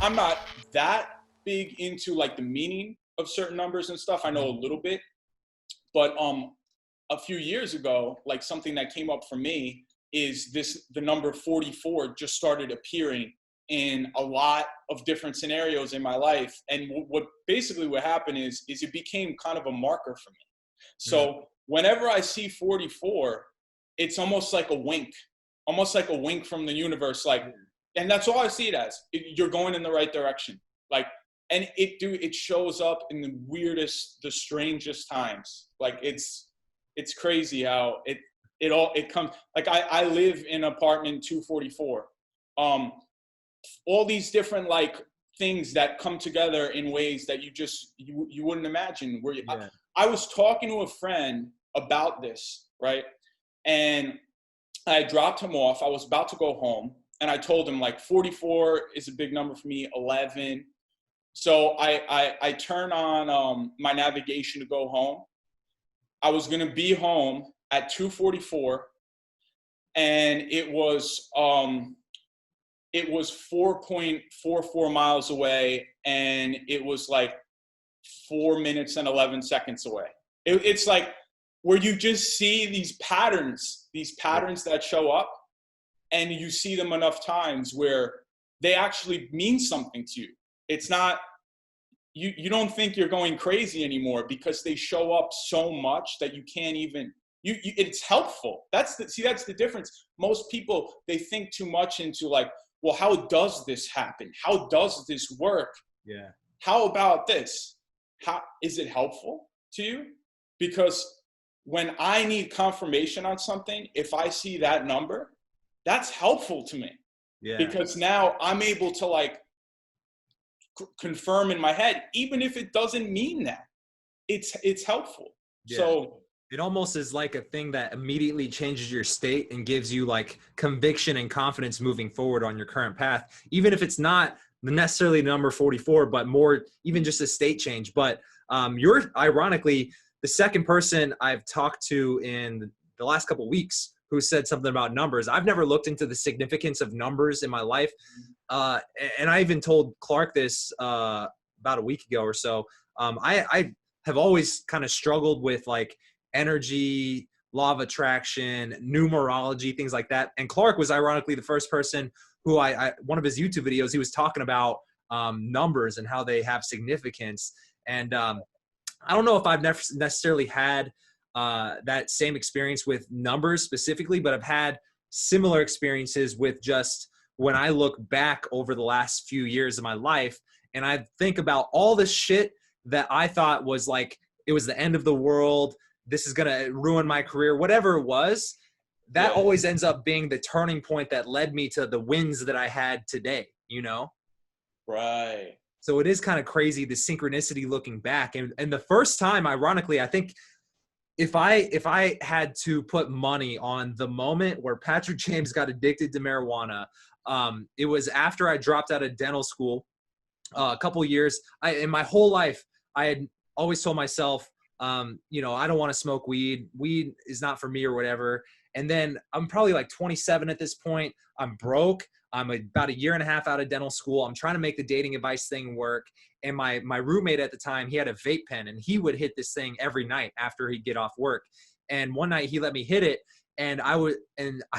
I'm not that big into like the meaning of certain numbers and stuff. I know a little bit, but a few years ago, like something that came up for me is the number 44 just started appearing in a lot of different scenarios in my life. And what happened is it became kind of a marker for me. So whenever I see 44, it's almost like a wink from the universe. Like, and that's all I see it as. You're going in the right direction. Like, and it shows up in the weirdest, the strangest times. Like it's crazy how it comes. Like I live in apartment 244. All these different like things that come together in ways that you wouldn't imagine. I was talking to a friend about this, right? And I dropped him off. I was about to go home, and I told him like 44 is a big number for me, 11. So I turn on my navigation to go home. I was gonna be home at 2:44, and it was 4.44 miles away, and it was like 4 minutes and 11 seconds away. It's like where you just see these patterns that show up, and you see them enough times where they actually mean something to you. It's not, you don't think you're going crazy anymore because they show up so much that you can't even, it's helpful. That's the difference. Most people, they think too much into like, well, how does this happen? How does this work? Yeah. How about this? How is it helpful to you? Because when I need confirmation on something, if I see that number, that's helpful to me. Yeah. Because now I'm able to like confirm in my head, even if it doesn't mean that, it's helpful. Yeah. So it almost is like a thing that immediately changes your state and gives you like conviction and confidence moving forward on your current path, even if it's not necessarily number 44, but more even just a state change. But you're ironically the second person I've talked to in the last couple of weeks who said something about numbers. I've never looked into the significance of numbers in my life. And I even told Clark this about a week ago or so. I have always kind of struggled with like energy, law of attraction, numerology, things like that. And Clark was ironically the first person who one of his YouTube videos, he was talking about numbers and how they have significance. And I don't know if I've never necessarily had that same experience with numbers specifically, but I've had similar experiences with just when I look back over the last few years of my life and I think about all the shit that I thought was like, it was the end of the world, this is going to ruin my career, whatever it was, that always ends up being the turning point that led me to the wins that I had today, you know? Right. So it is kind of crazy, the synchronicity looking back. And the first time, ironically, I think if I had to put money on the moment where Patrick James got addicted to marijuana, it was after I dropped out of dental school a couple of years. In my whole life, I had always told myself, you know, I don't want to smoke weed. Weed is not for me or whatever. And then I'm probably like 27 at this point. I'm broke. I'm about a year and a half out of dental school. I'm trying to make the dating advice thing work. And my roommate at the time, he had a vape pen and he would hit this thing every night after he'd get off work. And one night he let me hit it and I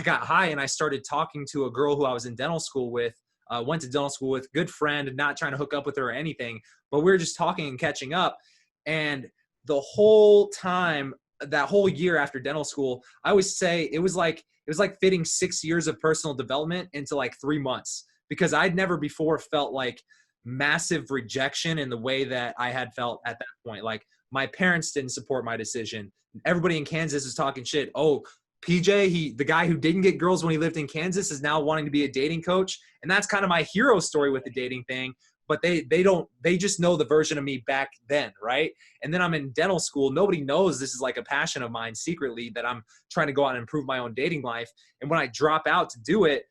got high and I started talking to a girl who I was in dental school with, went to dental school with, good friend, not trying to hook up with her or anything, but we were just talking and catching up. And the whole time, that whole year after dental school, I always say it was like fitting 6 years of personal development into like 3 months, because I'd never before felt like massive rejection in the way that I had felt at that point. Like my parents didn't support my decision. Everybody in Kansas is talking shit. Oh, PJ, the guy who didn't get girls when he lived in Kansas is now wanting to be a dating coach. And that's kind of my hero story with the dating thing. But they just know the version of me back then, right? And then I'm in dental school. Nobody knows this is like a passion of mine secretly, that I'm trying to go out and improve my own dating life. And when I drop out to do it,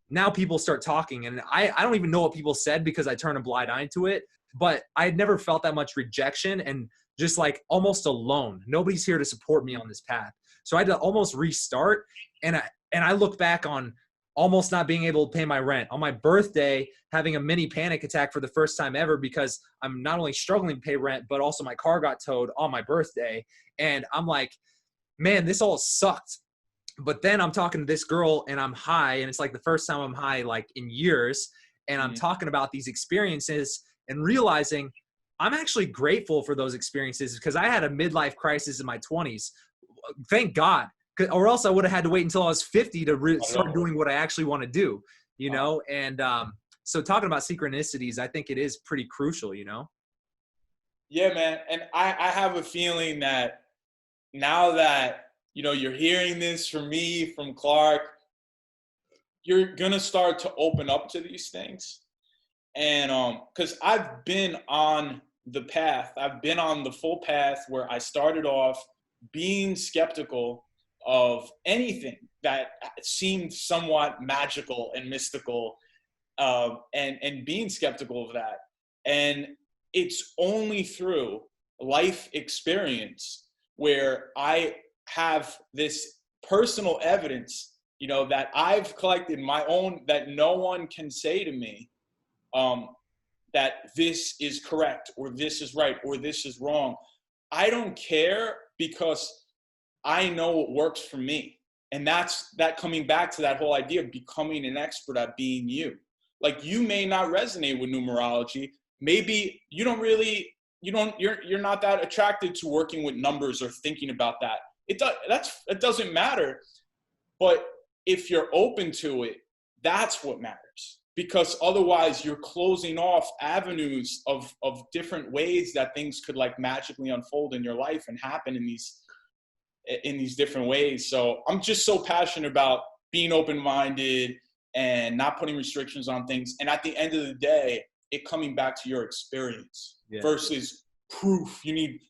now people start talking. And I don't even know what people said because I turned a blind eye to it. But I had never felt that much rejection and just like almost alone. Nobody's here to support me on this path. So I had to almost restart. And I look back on almost not being able to pay my rent. On my birthday, having a mini panic attack for the first time ever because I'm not only struggling to pay rent, but also my car got towed on my birthday. And I'm like, man, this all sucked. But then I'm talking to this girl and I'm high, and it's like the first time I'm high like in years. And I'm talking about these experiences and realizing I'm actually grateful for those experiences because I had a midlife crisis in my 20s. Thank God. Or else I would have had to wait until I was 50 to start doing what I actually want to do, you know? And so talking about synchronicities, I think it is pretty crucial, you know? Yeah, man. And I have a feeling that now that, you know, you're hearing this from me, from Clark, you're going to start to open up to these things. And because I've been on the path, I've been on the full path where I started off being skeptical of anything that seemed somewhat magical and mystical, and being skeptical of that. And it's only through life experience where I have this personal evidence, you know, that I've collected my own, that no one can say to me that this is correct or this is right or this is wrong. I don't care because I know what works for me. And that's that, coming back to that whole idea of becoming an expert at being you. Like, you may not resonate with numerology. Maybe you don't really, you're not that attracted to working with numbers or thinking about that. It doesn't matter. But if you're open to it, that's what matters. Because otherwise you're closing off avenues of different ways that things could like magically unfold in your life and happen in these different ways. So I'm just so passionate about being open-minded and not putting restrictions on things. And at the end of the day, it coming back to your experience versus proof.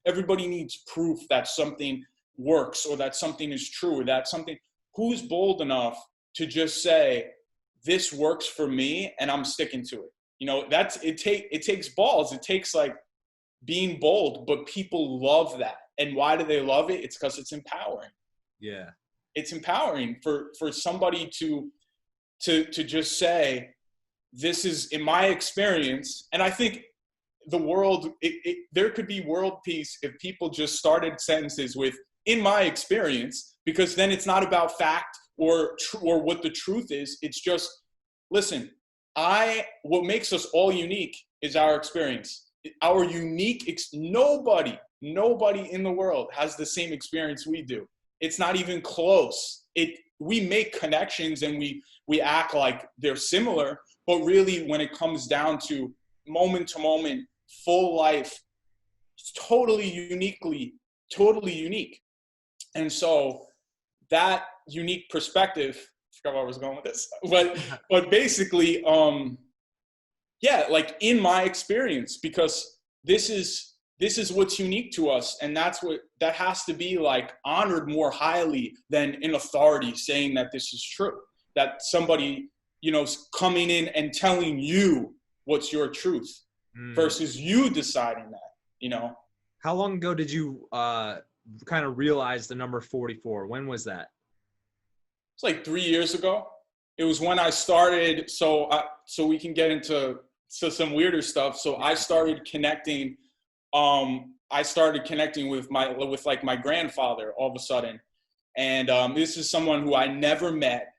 Everybody needs proof that something works or that something is true or that something. Who's bold enough to just say, this works for me and I'm sticking to it? You know, it takes balls. It takes like being bold, but people love that. And why do they love it? It's because it's empowering. Yeah. It's empowering for somebody to just say, this is in my experience. And I think the world, there could be world peace if people just started sentences with, in my experience, because then it's not about fact or what the truth is. It's just, listen, what makes us all unique is our experience. Our unique, nobody in the world has the same experience we do. It's not even close. We make connections and we act like they're similar, but really when it comes down to moment to moment, full life, it's totally unique. And so that unique perspective, I forgot where I was going with this, but basically, like in my experience, because this is what's unique to us. And that has to be like honored more highly than an authority saying that this is true, that somebody, you know, coming in and telling you what's your truth versus you deciding that, you know. How long ago did you kind of realize the number 44? When was that? It's like 3 years ago. It was when I started. So we can get into some weirder stuff. So I started connecting. I started connecting with my grandfather all of a sudden, and this is someone who I never met.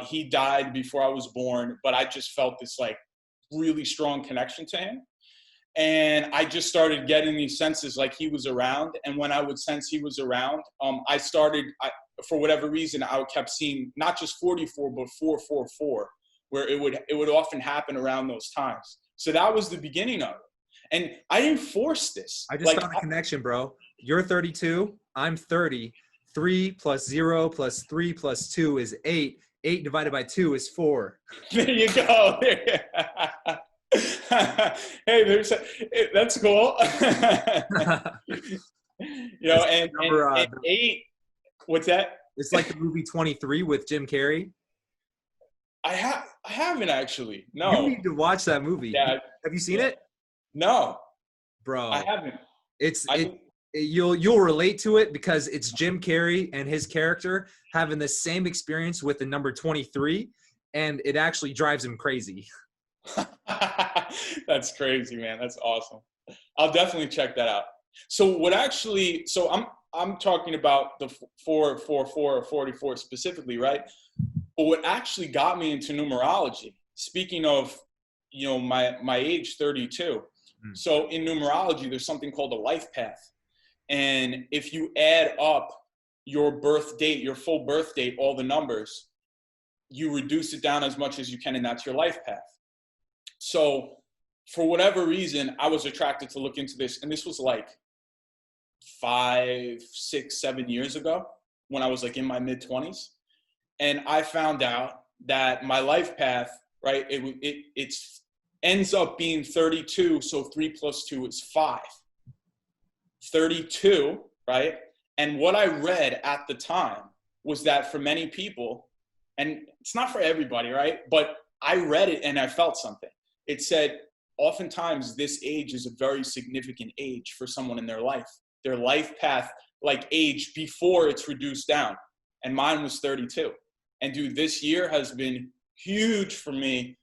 He died before I was born, but I just felt this like really strong connection to him. And I just started getting these senses like he was around. And when I would sense he was around, for whatever reason, I kept seeing not just 44, but 444, where it would often happen around those times. So that was the beginning of it. And I didn't force this. I just found a connection, bro. You're 32. I'm 30. 3 plus 0 plus 3 plus 2 is 8. 8 divided by 2 is 4. There you go. Hey, that's cool. You know, and 8. What's that? It's like the movie 23 with Jim Carrey. I haven't actually. No. You need to watch that movie. Yeah. Have you seen it? No. Bro. I haven't. you'll relate to it because it's Jim Carrey and his character having the same experience with the number 23, and it actually drives him crazy. That's crazy, man. That's awesome. I'll definitely check that out. So I'm talking about the 444 or 44 specifically, right? But what actually got me into numerology, speaking of, my age, 32. So in numerology, there's something called a life path. And if you add up your birth date, your full birth date, all the numbers, you reduce it down as much as you can, and that's your life path. So for whatever reason, I was attracted to look into this. And this was like 5, 6, 7 years ago when I was like in my mid-20s. And I found out that my life path, right, it ends up being 32. So 3 plus 2 is 5. 32, right? And what I read at the time was that for many people, and it's not for everybody, right? But I read it and I felt something. It said, oftentimes this age is a very significant age for someone in their life path, like age before it's reduced down. And mine was 32. And dude, this year has been huge for me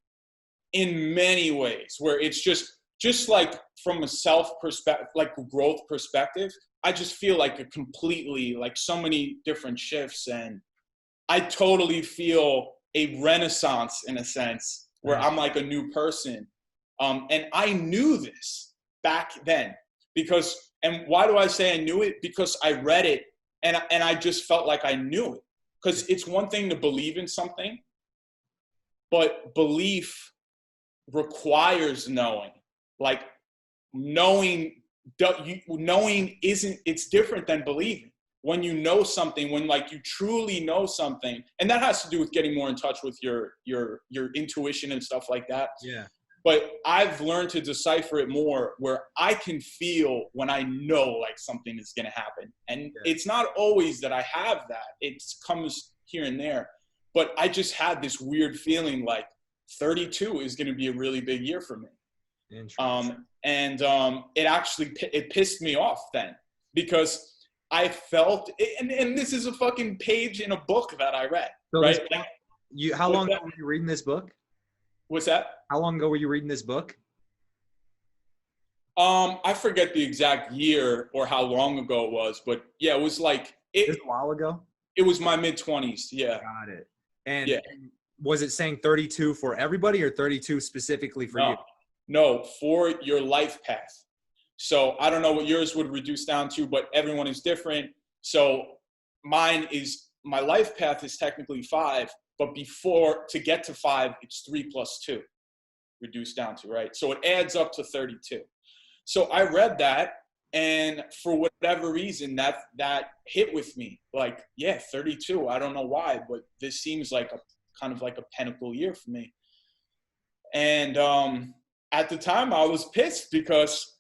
in many ways, where it's just like from a self perspective, like growth perspective, I just feel like a completely, like so many different shifts. And I totally feel a renaissance in a sense where I'm like a new person. And I knew this back then and why do I say I knew it? Because I read it and I just felt like I knew it. Because it's one thing to believe in something, but belief requires knowing. Like knowing isn't, it's different than believing. When you know something, when like you truly know something, and that has to do with getting more in touch with your intuition and stuff like that. Yeah. But I've learned to decipher it more where I can feel when I know like something is going to happen. And it's not always that I have that. It comes here and there. But I just had this weird feeling like 32 is going to be a really big year for me. Interesting. It pissed me off then because I felt, and this is a fucking page in a book that I read, So right? How long ago were you reading this book? What's that? How long ago were you reading this book? I forget the exact year or how long ago it was, but yeah, it was like It was a while ago. It was my mid-20s. Yeah. Got it. And was it saying 32 for everybody or 32 specifically for you? No, for your life path. So I don't know what yours would reduce down to, but everyone is different. So my life path is technically 5, but to get to 5, it's 3 plus 2 reduced down to, right? So it adds up to 32. So I read that, and for whatever reason, that hit with me. Like, 32. I don't know why, but this seems like a kind of like a pinnacle year for me. And at the time, I was pissed because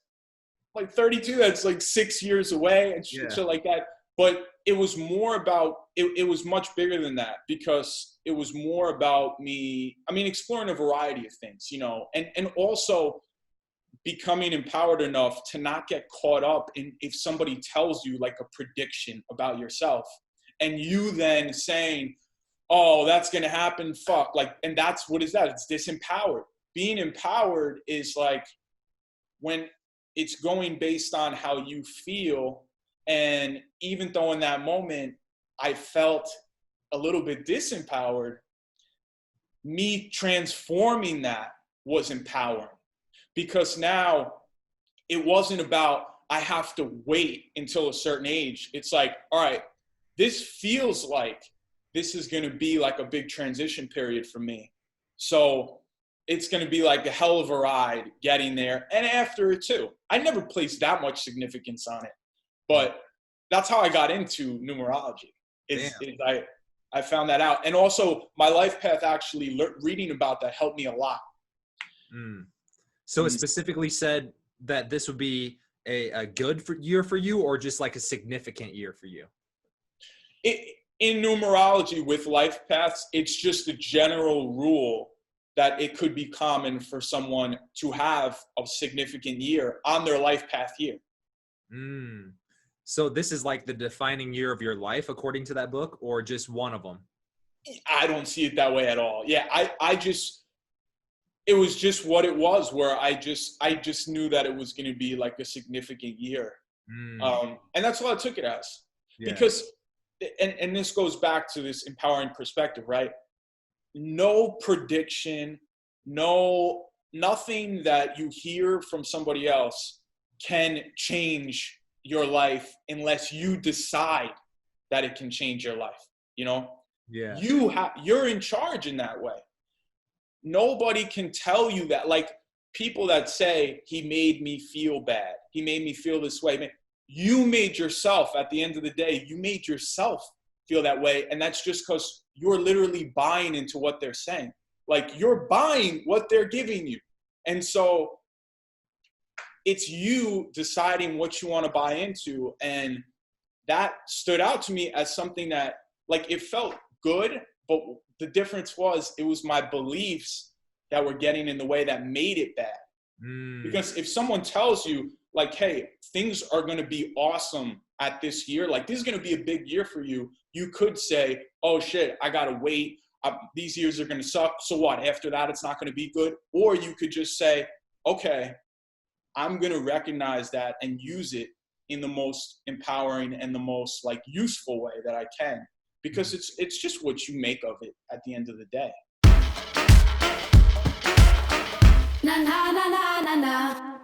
like 32, that's like 6 years away and shit like that. But it was more about, it was much bigger than that because it was more about me, exploring a variety of things, and also becoming empowered enough to not get caught up in if somebody tells you like a prediction about yourself and you then saying, oh, that's going to happen. Fuck. Like, and that's, what is that? It's disempowered. Being empowered is like when it's going based on how you feel. And even though in that moment I felt a little bit disempowered, me transforming that was empowering because now it wasn't about I have to wait until a certain age. It's like, all right, this feels like this is going to be like a big transition period for me. So it's going to be like a hell of a ride getting there. And after it too, I never placed that much significance on it, but that's how I got into numerology. I found that out. And also my life path, actually reading about that helped me a lot. So it specifically said that this would be a good year for you or just like a significant year for you? In numerology with life paths, it's just a general rule that it could be common for someone to have a significant year on their life path year. So this is like the defining year of your life, according to that book, or just one of them? I don't see it that way at all. Yeah, I just, it was just what it was, where I just knew that it was going to be like a significant year. And that's all I took it as. Yeah. Because, and this goes back to this empowering perspective, right? No prediction, nothing that you hear from somebody else can change your life unless you decide that it can change your life. You know, Yeah. you're in charge in that way. Nobody can tell you that. Like, people that say he made me feel bad, he made me feel this way. Man, you made yourself, at the end of the day, you made yourself feel that way. And that's just because you're literally buying into what they're saying. Like, you're buying what they're giving you. And so it's you deciding what you want to buy into. And that stood out to me as something that, like, it felt good, but the difference was it was my beliefs that were getting in the way that made it bad. Because if someone tells you, like, hey, things are going to be awesome at this year, like, this is going to be a big year for you, you could say, oh shit, I got to wait. These years are going to suck. So what? After that, it's not going to be good. Or you could just say, okay, I'm going to recognize that and use it in the most empowering and the most, like, useful way that I can. Because it's just what you make of it at the end of the day. Na na na na na na.